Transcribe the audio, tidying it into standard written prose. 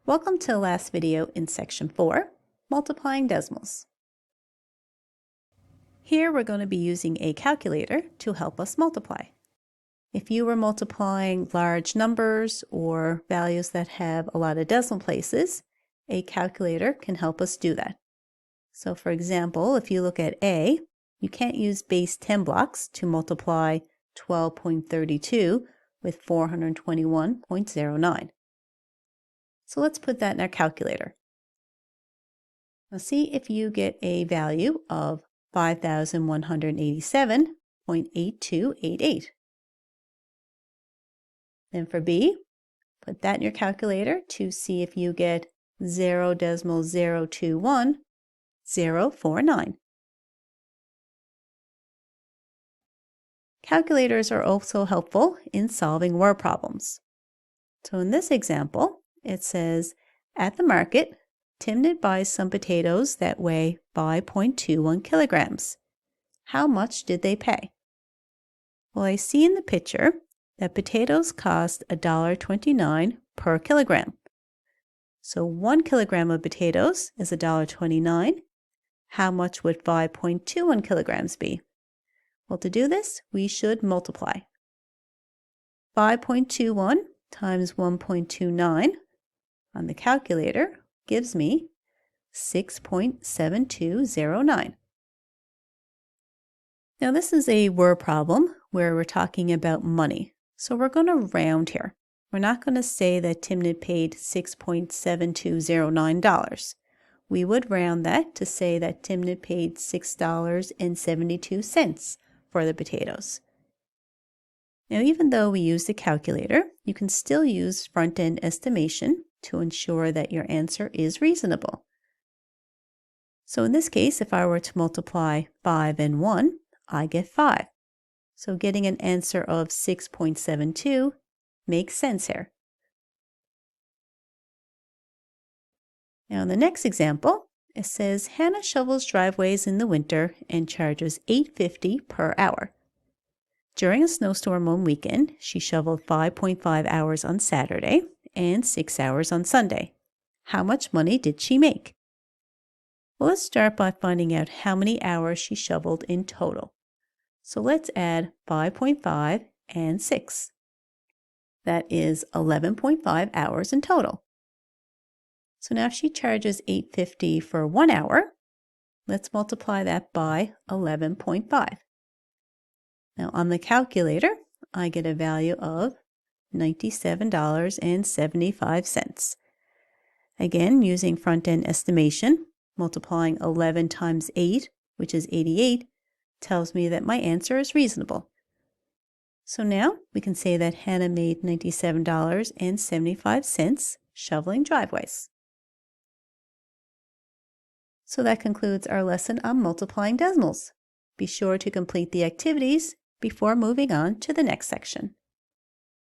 Welcome to the last video in section 4, multiplying decimals. Here we're going to be using a calculator to help us multiply. If you were multiplying large numbers or values that have a lot of decimal places, a calculator can help us do that. So for example, if you look at A, you can't use base 10 blocks to multiply 12.32 with 421.09. So let's put that in our calculator. Now see if you get a value of 5,187.8288. Then for B, put that in your calculator to see if you get 0.021049. Calculators are also helpful in solving word problems. So in this example, it says, at the market, Timnit buys some potatoes that weigh 5.21 kilograms. How much did they pay? Well, I see in the picture that potatoes cost $1.29 per kilogram. So 1 kilogram of potatoes is $1.29. How much would 5.21 kilograms be? Well, to do this, we should multiply. 5.21 times 1.29 on the calculator gives me 6.7209. Now this is a word problem where we're talking about money. So we're going to round here. We're not going to say that Timnit paid $6.7209. We would round that to say that Timnit paid $6.72 for the potatoes. Now even though we use the calculator, you can still use front-end estimation to ensure that your answer is reasonable. So in this case, if I were to multiply 5 and 1, I get 5. So getting an answer of 6.72 makes sense here. Now in the next example, it says Hannah shovels driveways in the winter and charges $8.50 per hour. During a snowstorm one weekend, she shoveled 5.5 hours on Saturday and 6 hours on Sunday. How much money did she make? Well, let's start by finding out how many hours she shoveled in total. So let's add 5.5 and 6. That is 11.5 hours in total. So now if she charges $8.50 for 1 hour, let's multiply that by 11.5. Now on the calculator, I get a value of $97.75. Again, using front-end estimation, multiplying 11 times 8, which is 88, tells me that my answer is reasonable. So now we can say that Hannah made $97.75 shoveling driveways. So that concludes our lesson on multiplying decimals. Be sure to complete the activities before moving on to the next section.